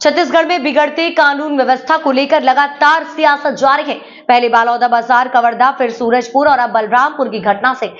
छत्तीसगढ़ में बिगड़ती कानून व्यवस्था को लेकर लगातार सियासत जारी है। पहले बालौदा बाजार, कवर्धा, फिर सूरजपुर और अब बलरामपुर की घटना से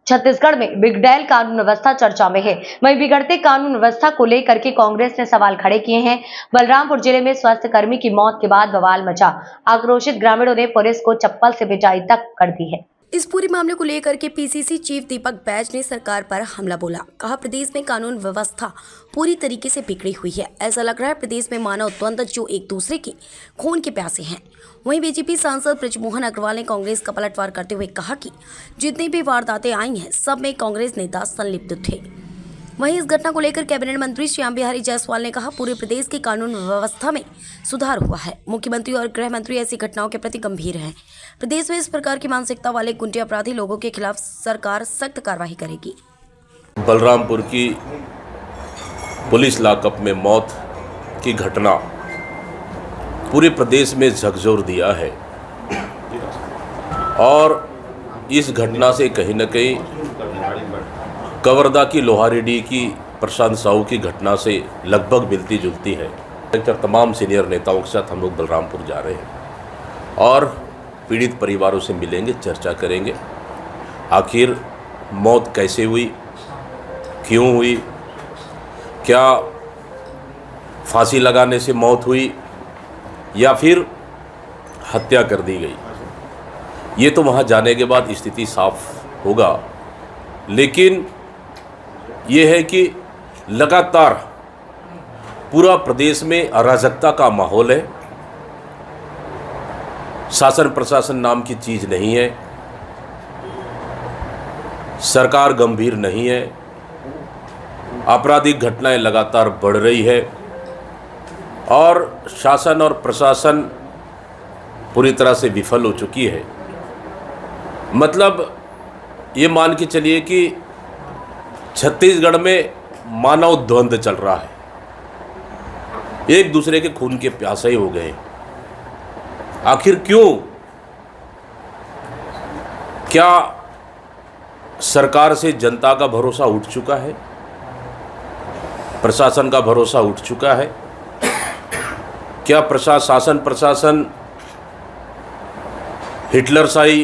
छत्तीसगढ़ में बिगड़ैल कानून व्यवस्था चर्चा में है। वहीं बिगड़ते कानून व्यवस्था को लेकर के कांग्रेस ने सवाल खड़े किए हैं। बलरामपुर जिले में स्वास्थ्य कर्मी की मौत के बाद बवाल मचा। आक्रोशित ग्रामीणों ने पुलिस को चप्पल से पिटाई तक कर दी है। इस पूरे मामले को लेकर के पीसीसी चीफ दीपक बैज ने सरकार पर हमला बोला। कहा, प्रदेश में कानून व्यवस्था पूरी तरीके से बिगड़ी हुई है। ऐसा लग रहा है प्रदेश में मानव द्वंद्व जो एक दूसरे के खून के प्यासे हैं। वहीं बीजेपी सांसद बृजमोहन अग्रवाल ने कांग्रेस का पलटवार करते हुए कहा कि जितनी भी वारदातें आई हैं सब में कांग्रेस नेता संलिप्त थे। वहीं इस घटना को लेकर कैबिनेट मंत्री श्याम बिहारी जायसवाल ने कहा, पूरे प्रदेश की कानून व्यवस्था में सुधार हुआ है। मुख्यमंत्री और गृह मंत्री ऐसी घटनाओं के प्रति गंभीर हैं। प्रदेश में इस प्रकार की मानसिकता वाले गुंडे अपराधी लोगों के खिलाफ सरकार सख्त कार्रवाई करेगी। बलरामपुर की पुलिस लॉकअप में मौत की घटना पूरे प्रदेश में झकझोर दिया है और इस घटना से कहीं न कहीं कवर्धा की लोहारेडी की प्रशांत साहू की घटना से लगभग मिलती जुलती है। तमाम सीनियर नेताओं के साथ हम लोग बलरामपुर जा रहे हैं और पीड़ित परिवारों से मिलेंगे, चर्चा करेंगे। आखिर मौत कैसे हुई, क्यों हुई, क्या फांसी लगाने से मौत हुई या फिर हत्या कर दी गई, ये तो वहाँ जाने के बाद स्थिति साफ होगा। लेकिन ये है कि लगातार पूरा प्रदेश में अराजकता का माहौल है। शासन प्रशासन नाम की चीज़ नहीं है, सरकार गंभीर नहीं है, आपराधिक घटनाएं लगातार बढ़ रही है और शासन और प्रशासन पूरी तरह से विफल हो चुकी है। मतलब ये मान के चलिए कि छत्तीसगढ़ में मानव द्वंद्व चल रहा है, एक दूसरे के खून के प्यासे हो गए। आखिर क्यों? क्या सरकार से जनता का भरोसा उठ चुका है, प्रशासन का भरोसा उठ चुका है? क्या शासन प्रशासन हिटलरशाही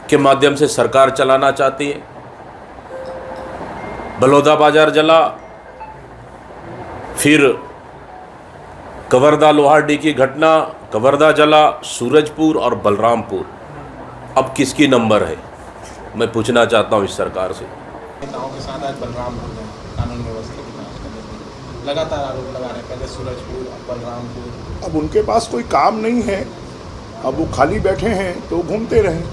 के माध्यम से सरकार चलाना चाहती है? बलौदा बाजार जला, फिर कवर्धा लोहारडी की घटना, कवर्धा जला, सूरजपुर और बलरामपुर। अब किसकी नंबर है, मैं पूछना चाहता हूँ इस सरकार से। नेताओं के साथ आज बलरामपुर में कानून व्यवस्था की जांच करने के लगातार आरोप लगा रहे हैं, पहले सूरजपुर अब बलरामपुर। अब उनके पास कोई काम नहीं है, अब वो खाली बैठे हैं तो घूमते रहें।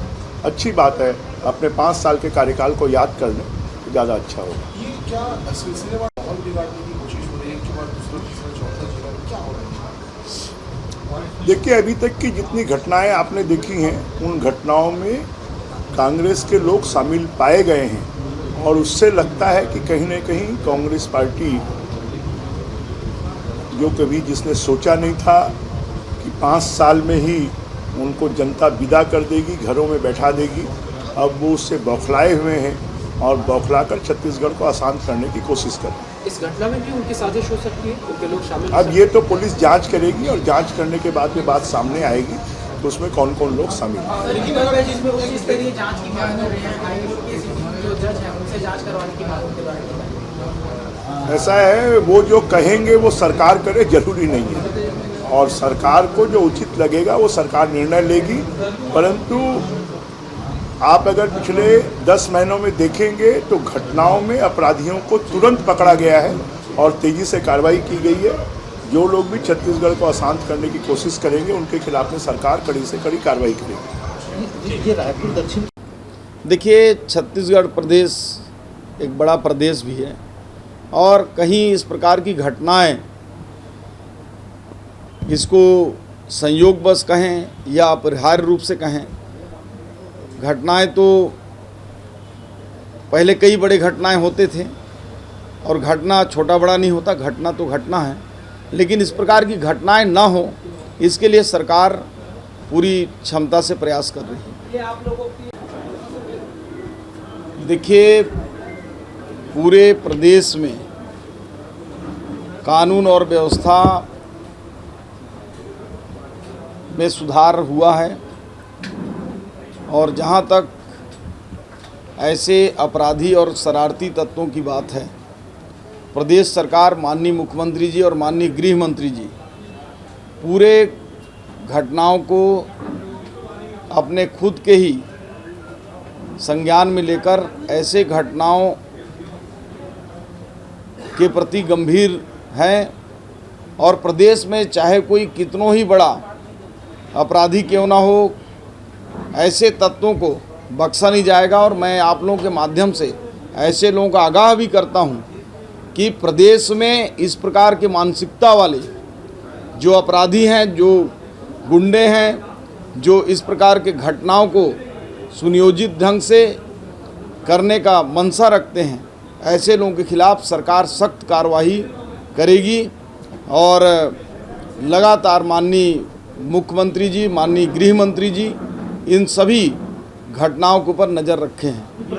अच्छी बात है, अपने 5 साल के कार्यकाल को याद कर लें तो ज़्यादा अच्छा होगा। ये क्या सिलसिलेवार माहौल बिगाड़ने की कोशिश हो रही है? एक के बाद दूसरा तीसरा चौथा जिला क्या हो रहा है? देखिए, अभी तक की जितनी घटनाएं आपने देखी हैं उन घटनाओं में कांग्रेस के लोग शामिल पाए गए हैं और उससे लगता है कि कहीं न कहीं कांग्रेस पार्टी, जो कभी जिसने सोचा नहीं था कि 5 साल में ही उनको जनता विदा कर देगी, घरों में बैठा देगी, अब वो उससे बौखलाए हुए हैं और बौखलाकर छत्तीसगढ़ को अशांत करने की कोशिश कर रहे हैं। इस घटना में भी उनकी साजिश हो सकती है, उनके लोग शामिल? अब ये तो पुलिस जांच करेगी और जांच करने के बाद में बात सामने आएगी तो उसमें कौन कौन लोग शामिल हैं। ऐसा है, वो जो कहेंगे वो सरकार करे, जरूरी नहीं है, और सरकार को जो उचित लगेगा वो सरकार निर्णय लेगी। परंतु आप अगर पिछले 10 महीनों में देखेंगे तो घटनाओं में अपराधियों को तुरंत पकड़ा गया है और तेज़ी से कार्रवाई की गई है। जो लोग भी छत्तीसगढ़ को अशांत करने की कोशिश करेंगे उनके खिलाफ में सरकार कड़ी से कड़ी कार्रवाई करेगी। ये रायपुर दक्षिण, देखिए, छत्तीसगढ़ प्रदेश एक बड़ा प्रदेश भी है और कहीं इस प्रकार की घटनाएं, इसको संयोगवश कहें या अपरिहार्य रूप से कहें, घटनाएं तो पहले कई बड़े घटनाएं होते थे और घटना छोटा बड़ा नहीं होता, घटना तो घटना है। लेकिन इस प्रकार की घटनाएं ना हो, इसके लिए सरकार पूरी क्षमता से प्रयास कर रही है। देखिए, पूरे प्रदेश में कानून और व्यवस्था में सुधार हुआ है और जहाँ तक ऐसे अपराधी और शरारती तत्वों की बात है, प्रदेश सरकार, माननीय मुख्यमंत्री जी और माननीय गृह मंत्री जी पूरे घटनाओं को अपने खुद के ही संज्ञान में लेकर ऐसे घटनाओं के प्रति गंभीर हैं और प्रदेश में चाहे कोई कितनों ही बड़ा अपराधी क्यों ना हो, ऐसे तत्वों को बख्शा नहीं जाएगा। और मैं आप लोगों के माध्यम से ऐसे लोगों का आगाह भी करता हूं कि प्रदेश में इस प्रकार के मानसिकता वाले जो अपराधी हैं, जो गुंडे हैं, जो इस प्रकार के घटनाओं को सुनियोजित ढंग से करने का मंशा रखते हैं, ऐसे लोगों के खिलाफ सरकार सख्त कार्रवाई करेगी। और लगातार माननीय मुख्यमंत्री जी, माननीय गृह मंत्री जी इन सभी घटनाओं के ऊपर नज़र रखे हैं।